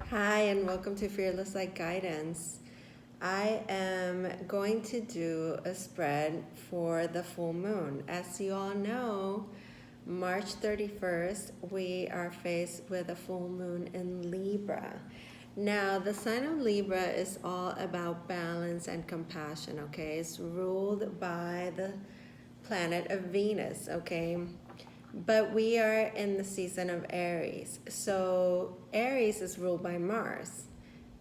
Hi, and welcome to Fearless Light Guidance. I am going to do a spread for the full moon. As you all know, March 31st, we are faced with a full moon in Libra. Now, the sign of Libra is all about balance and compassion, okay? It's ruled by the planet of Venus, okay? But we are in the season of Aries. So Aries is ruled by Mars,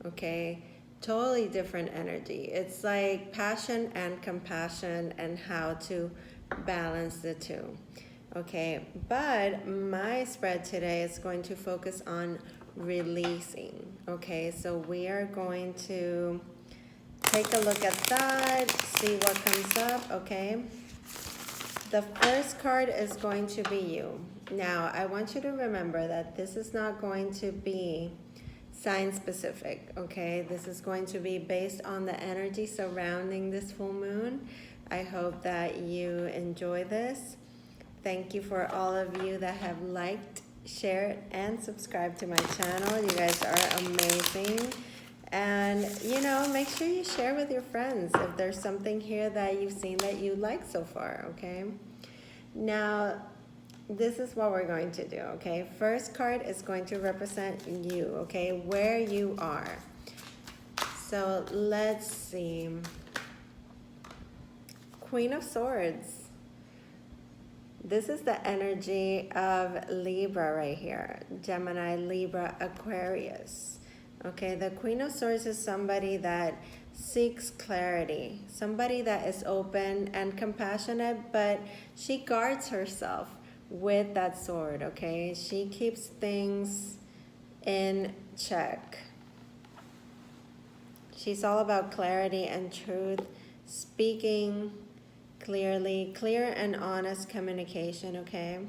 okay? Totally different energy. It's like passion and compassion and how to balance the two, okay? But my spread today is going to focus on releasing, okay? So we are going to take a look at that, see what comes up, okay? The first card is going to be you. Now, I want you to remember that this is not going to be sign specific, okay? This is going to be based on the energy surrounding this full moon. I hope that you enjoy this. Thank you for all of you that have liked, shared, and subscribed to my channel. You guys are amazing. And, make sure you share with your friends if there's something here that you've seen that you like so far, okay? Now, this is what we're going to do, okay? First card is going to represent you, okay? Where you are. So, let's see. Queen of Swords. This is the energy of Libra right here. Gemini, Libra, Aquarius. Okay, the Queen of Swords is somebody that seeks clarity, somebody that is open and compassionate, but she guards herself with that sword, okay? She keeps things in check. She's all about clarity and truth, speaking clearly, clear and honest communication, okay?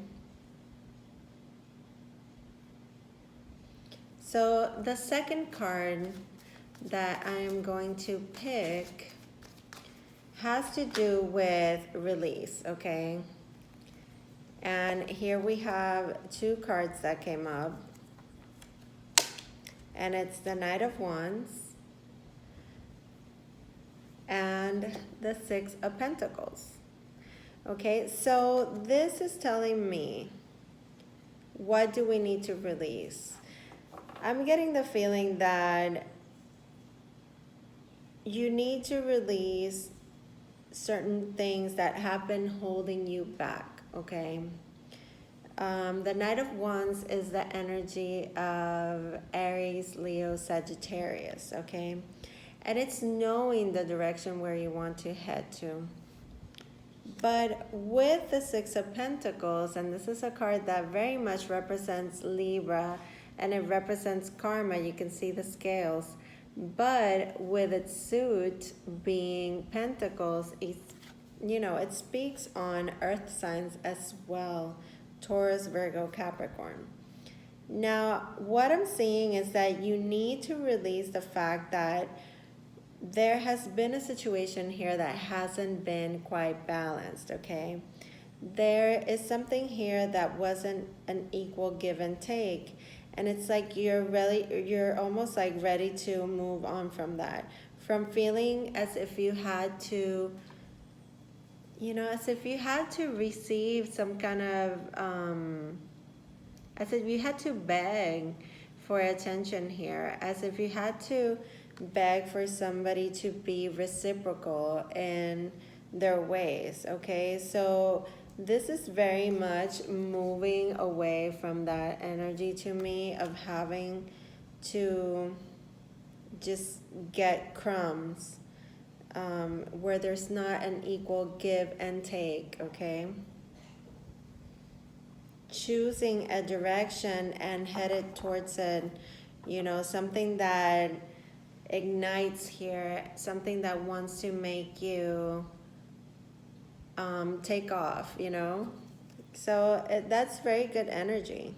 So the second card that I am going to pick has to do with release, okay? And here we have two cards that came up. And it's the Knight of Wands and the Six of Pentacles. Okay, so this is telling me, what do we need to release? I'm getting the feeling that you need to release certain things that have been holding you back, okay? The Knight of Wands is the energy of Aries, Leo, Sagittarius, okay? And it's knowing the direction where you want to head to. But with the Six of Pentacles, and this is a card that very much represents Libra, and it represents karma. You can see the scales. But with its suit being Pentacles, it speaks on earth signs as well. Taurus, Virgo, Capricorn. Now, what I'm seeing is that you need to release the fact that there has been a situation here that hasn't been quite balanced, okay? There is something here that wasn't an equal give and take. And it's like you're almost like ready to move on from that. From feeling as if you had to, as if you had to receive some kind of, as if you had to beg for attention here. As if you had to beg for somebody to be reciprocal in their ways, okay? So this is very much moving away from that energy to me of having to just get crumbs where there's not an equal give and take, okay? Choosing a direction and headed towards it, something that ignites here, something that wants to make you take off, So that's very good energy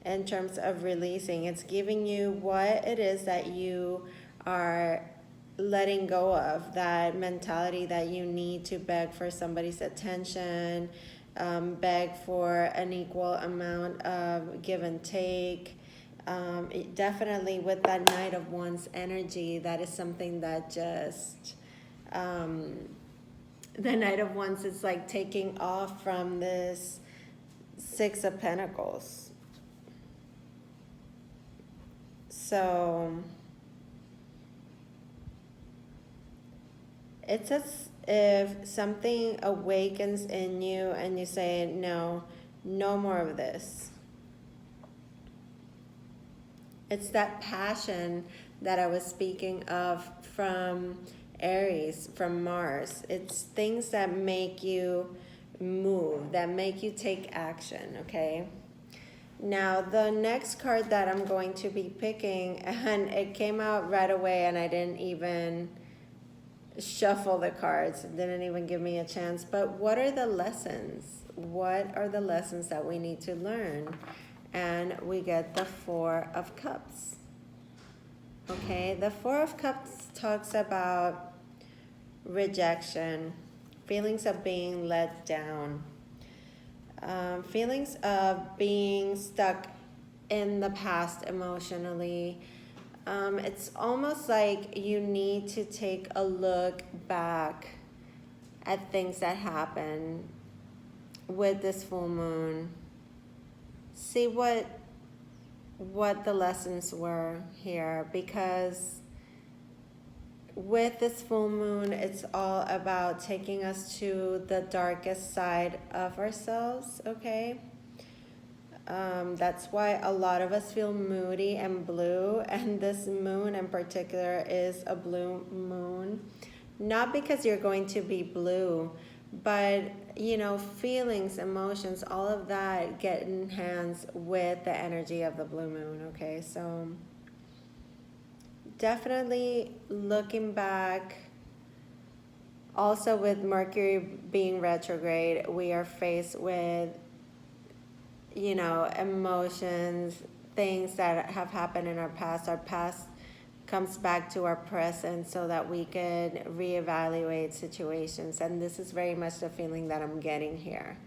in terms of releasing. It's giving you what it is that you are letting go of, that mentality that you need to beg for somebody's attention, beg for an equal amount of give and take. Definitely with that Knight of Wands energy, that is something that just, the Knight of Wands is like taking off from this Six of Pentacles. So it's as if something awakens in you and you say, no, no more of this. It's that passion that I was speaking of from Aries, from Mars. It's things that make you move, that make you take action, okay? Now, the next card that I'm going to be picking, and it came out right away and I didn't even shuffle the cards, it didn't even give me a chance, but what are the lessons? What are the lessons that we need to learn? And we get the Four of Cups. Okay, the Four of Cups talks about rejection, feelings of being let down, feelings of being stuck in the past emotionally. It's almost like you need to take a look back at things that happen with this full moon. See what the lessons were here, because with this full moon, it's all about taking us to the darkest side of ourselves, okay? That's why a lot of us feel moody and blue, and this moon in particular is a blue moon. Not because you're going to be blue, but, you know, feelings, emotions, all of that get enhanced with the energy of the blue moon, okay? So definitely looking back, also with Mercury being retrograde, we are faced with, you know, emotions, things that have happened in our past. Our past comes back to our present so that we can reevaluate situations. And this is very much the feeling that I'm getting here,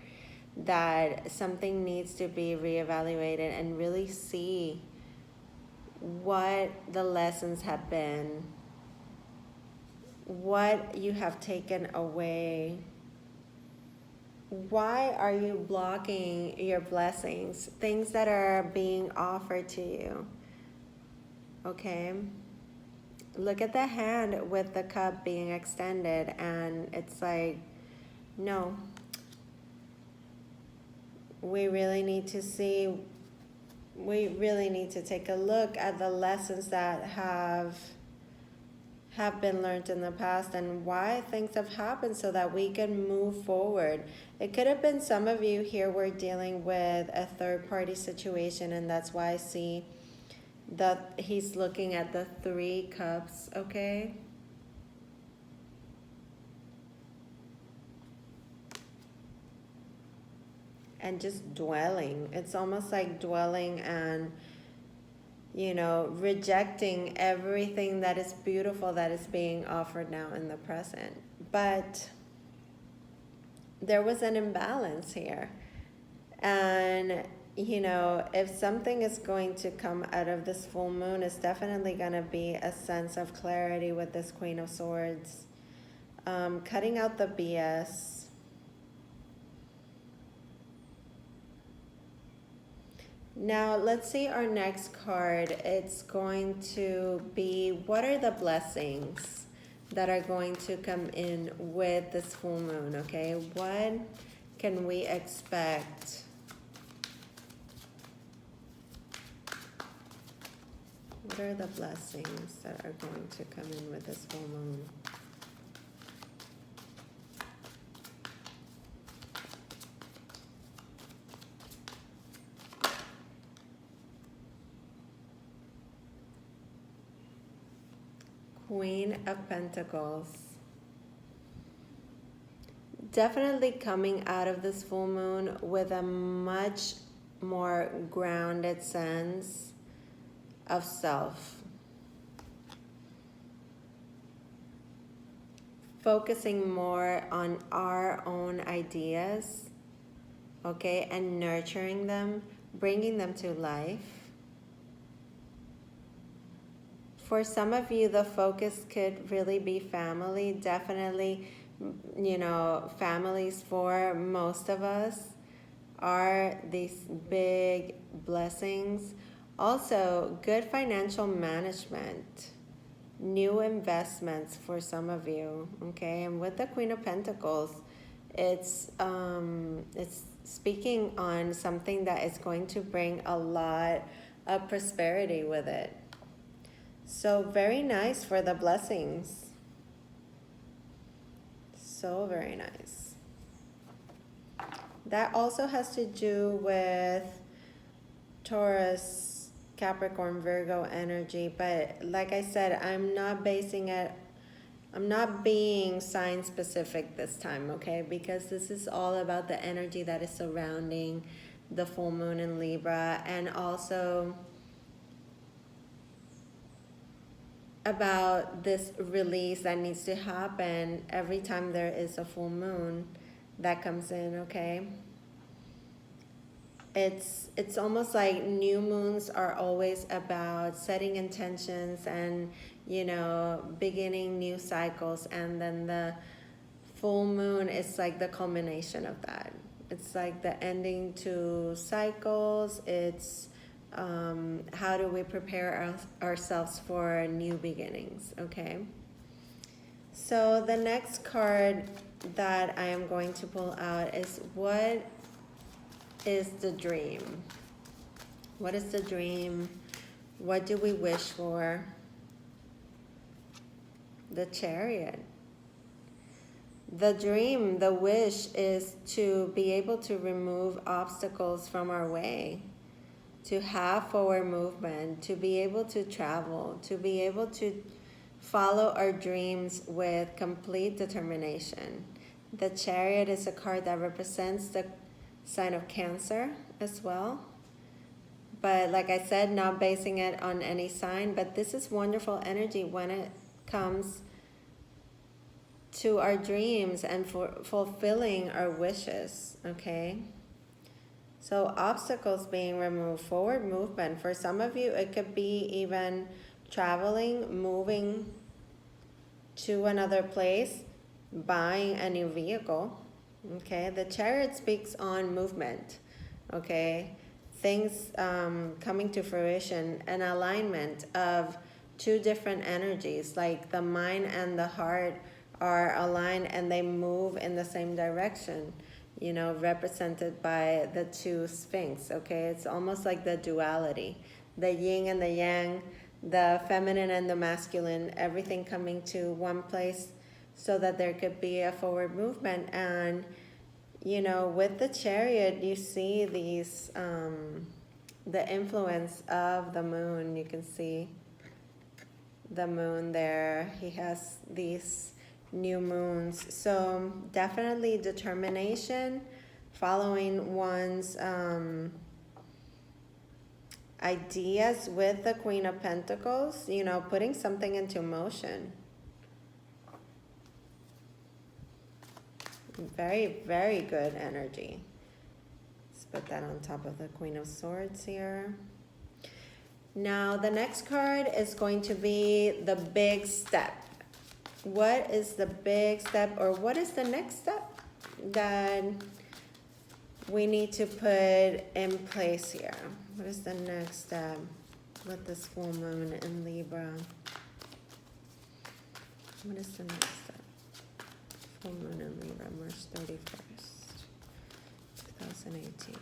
that something needs to be reevaluated and really see what the lessons have been, what you have taken away. Why are you blocking your blessings, things that are being offered to you? Okay? Look at the hand with the cup being extended, and it's like, no. We really need to see, we really need to take a look at the lessons that have been learned in the past and why things have happened so that we can move forward. It could have been some of you here were dealing with a third-party situation, and that's why I see that he's looking at the Three Cups, okay? And just dwelling. It's almost like dwelling and, you know, rejecting everything that is beautiful that is being offered now in the present. But there was an imbalance here. And, you know, if something is going to come out of this full moon, it's definitely going to be a sense of clarity with this Queen of Swords. Cutting out the BS. Now, let's see our next card. It's going to be, what are the blessings that are going to come in with this full moon, okay? What can we expect? What are the blessings that are going to come in with this full moon? Queen of Pentacles. Definitely coming out of this full moon with a much more grounded sense of self. Focusing more on our own ideas, okay, and nurturing them, bringing them to life. for some of you, the focus could really be family. Definitely, you know, families for most of us are these big blessings. Also, good financial management, new investments for some of you, okay? And with the Queen of Pentacles, it's speaking on something that is going to bring a lot of prosperity with it. So very nice for the blessings. So very nice. That also has to do with Taurus, Capricorn, Virgo energy. But like I said, I'm not being sign specific this time, okay? Because this is all about the energy that is surrounding the full moon in Libra, and also about this release that needs to happen every time there is a full moon that comes in, okay? It's almost like new moons are always about setting intentions and, you know, beginning new cycles, and then the full moon is like the culmination of that. It's like the ending to cycles. It's how do we prepare ourselves for new beginnings, okay? So the next card that I am going to pull out is, what is the dream? What is the dream? What do we wish for? The Chariot. The dream, the wish is to be able to remove obstacles from our way, to have forward movement, to be able to travel, to be able to follow our dreams with complete determination. The Chariot is a card that represents the sign of Cancer as well. But like I said, not basing it on any sign, but this is wonderful energy when it comes to our dreams and for fulfilling our wishes, okay? So obstacles being removed, forward movement. For some of you, it could be even traveling, moving to another place, buying a new vehicle, okay? The Chariot speaks on movement, okay? Things coming to fruition, an alignment of two different energies, like the mind and the heart are aligned and they move in the same direction, you know, represented by the two sphinx, okay? It's almost like the duality, the yin and the yang, the feminine and the masculine, everything coming to one place so that there could be a forward movement. And, you know, with the Chariot, you see these, the influence of the moon. You can see the moon there. He has these new moons. So definitely determination, following one's ideas with the Queen of Pentacles, you know, putting something into motion. Very, very good energy. Let's put that on top of the Queen of Swords here. Now the next card is going to be the big step. What is the big step, or what is the next step that we need to put in place here? What is the next step with this full moon in Libra? What is the next step? Full moon in Libra, March 31st, 2018.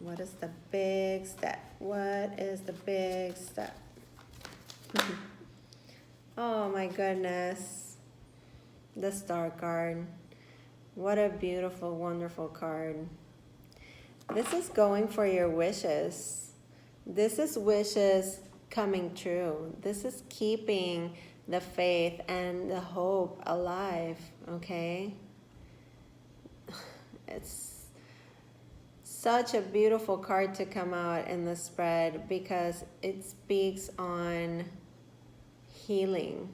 What is the big step? What is the big step? Oh my goodness. The Star card. What a beautiful, wonderful card. This is going for your wishes. This is wishes coming true. This is keeping the faith and the hope alive, okay? It's such a beautiful card to come out in the spread because it speaks on healing.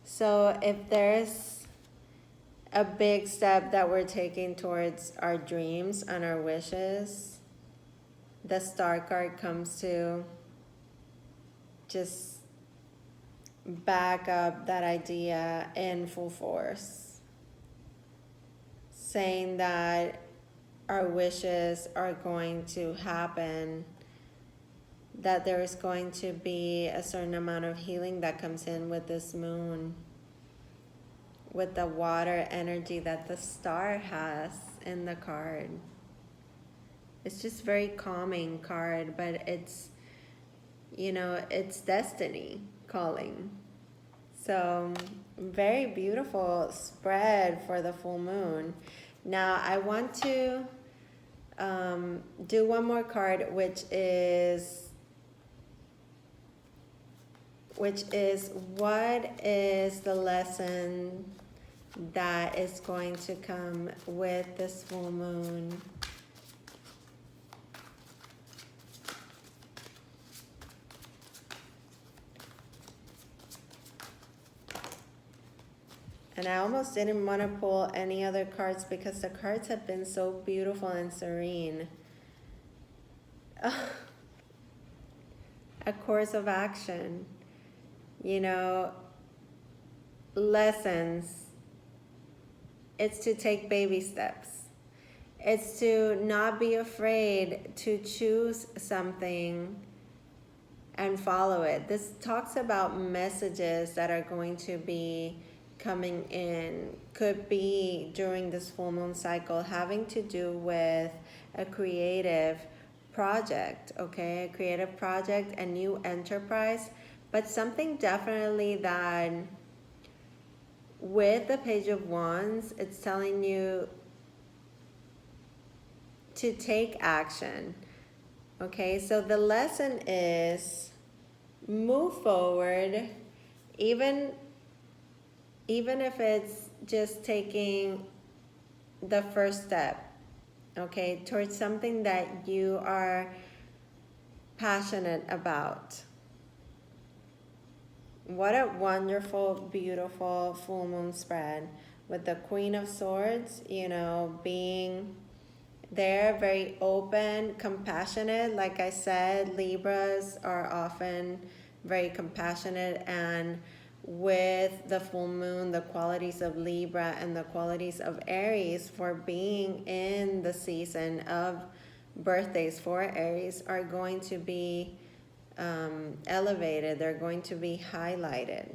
So if there's a big step that we're taking towards our dreams and our wishes, the Star card comes to just back up that idea in full force, saying that our wishes are going to happen, that there is going to be a certain amount of healing that comes in with this moon, with the water energy that the star has in the card. It's just very calming card, but it's, you know, it's destiny calling. So very beautiful spread for the full moon. Now I want to do one more card, which is what is the lesson that is going to come with this full moon. And I almost didn't want to pull any other cards because the cards have been so beautiful and serene. A course of action, you know, lessons. It's to take baby steps. It's to not be afraid to choose something and follow it. This talks about messages that are going to be coming in, could be during this full moon cycle, having to do with a creative project, okay? A creative project, a new enterprise, but something definitely that with the Page of Wands, it's telling you to take action, okay? So the lesson is move forward, even if it's just taking the first step, okay, towards something that you are passionate about. What a wonderful, beautiful full moon spread with the Queen of Swords, you know, being there, very open, compassionate. Like I said, Libras are often very compassionate, and with the full moon, the qualities of Libra and the qualities of Aries for being in the season of birthdays for Aries are going to be elevated. They're going to be highlighted.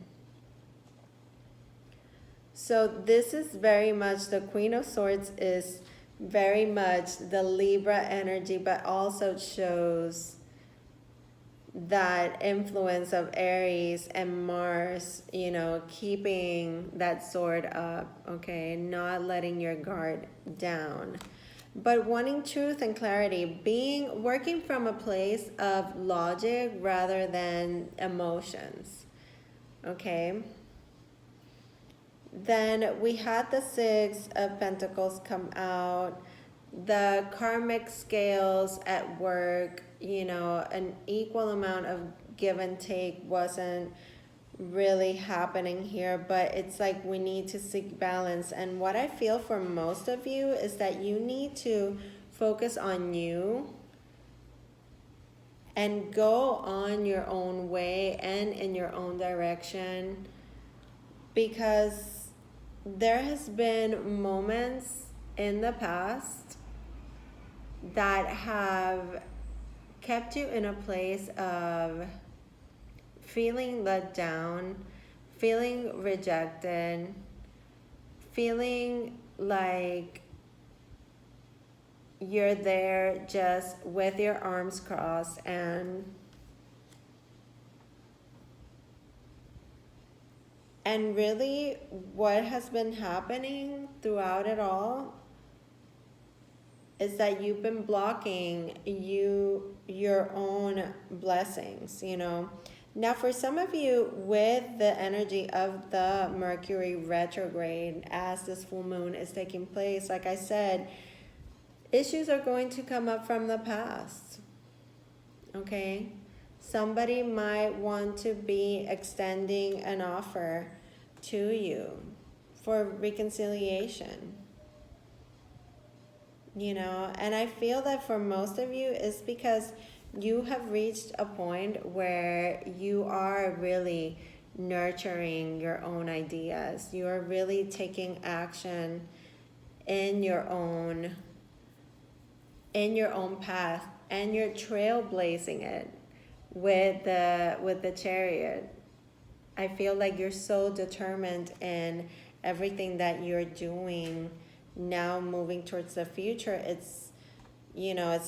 So this is very much, the Queen of Swords is very much the Libra energy, but also shows that influence of Aries and Mars, you know, keeping that sword up, okay, not letting your guard down, but wanting truth and clarity, working from a place of logic rather than emotions, okay. Then we had the Six of Pentacles come out, the karmic scales at work, you know, an equal amount of give and take wasn't really happening here, but it's like we need to seek balance. And what I feel for most of you is that you need to focus on you and go on your own way and in your own direction, because there has been moments in the past that have kept you in a place of feeling let down, feeling rejected, feeling like you're there just with your arms crossed, and really what has been happening throughout it all is that you've been blocking your own blessings, you know. Now for some of you, with the energy of the Mercury retrograde as this full moon is taking place, like I said, issues are going to come up from the past, okay? Somebody might want to be extending an offer to you for reconciliation, you know. And I feel that for most of you it's because you have reached a point where you are really nurturing your own ideas. You are really taking action in your own path, and you're trailblazing it with the chariot. I feel like you're so determined in everything that you're doing now, moving towards the future. It's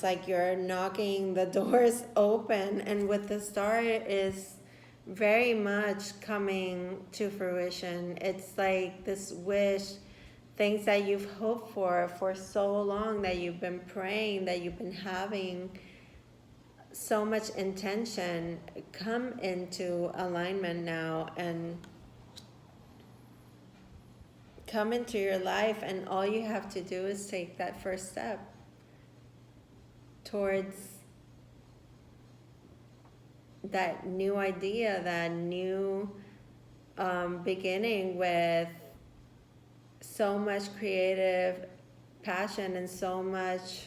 like you're knocking the doors open, and with the star is very much coming to fruition. It's like this wish, things that you've hoped for so long, that you've been praying, that you've been having so much intention, come into alignment now and come into your life. And all you have to do is take that first step towards that new idea, that new beginning with so much creative passion and so much.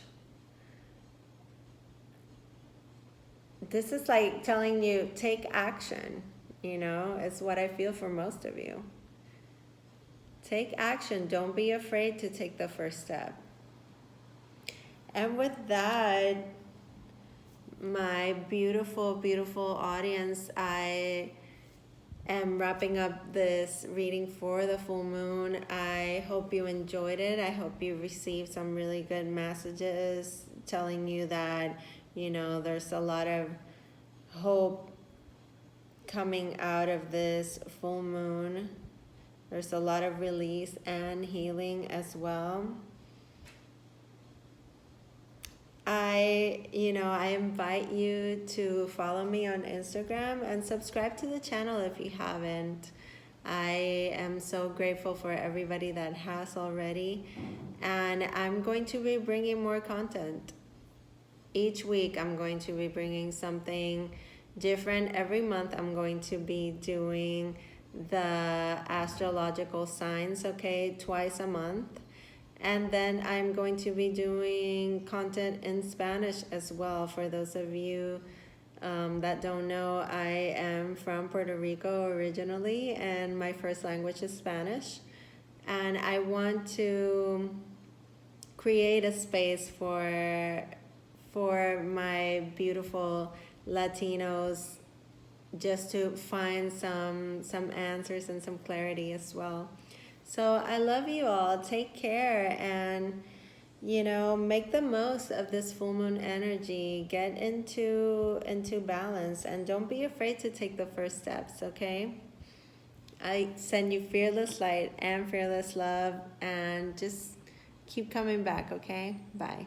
This is like telling you, take action, is what I feel for most of you. Take action. Don't be afraid to take the first step. And with that, my beautiful, beautiful audience, I am wrapping up this reading for the full moon. I hope you enjoyed it. I hope you received some really good messages telling you that, there's a lot of hope coming out of this full moon. There's a lot of release and healing as well. I invite you to follow me on Instagram and subscribe to the channel if you haven't. I am so grateful for everybody that has already. And I'm going to be bringing more content. Each week I'm going to be bringing something different. Every month I'm going to be doing the astrological signs, okay, twice a month. And then I'm going to be doing content in Spanish as well. For those of you that don't know, I am from Puerto Rico originally, and my first language is Spanish. And I want to create a space for my beautiful Latinos, just to find some answers and some clarity as well. So I love you all. Take care, and make the most of this full moon energy. Get into balance, and don't be afraid to take the first steps, okay? I send you fearless light and fearless love, and just keep coming back, okay? Bye.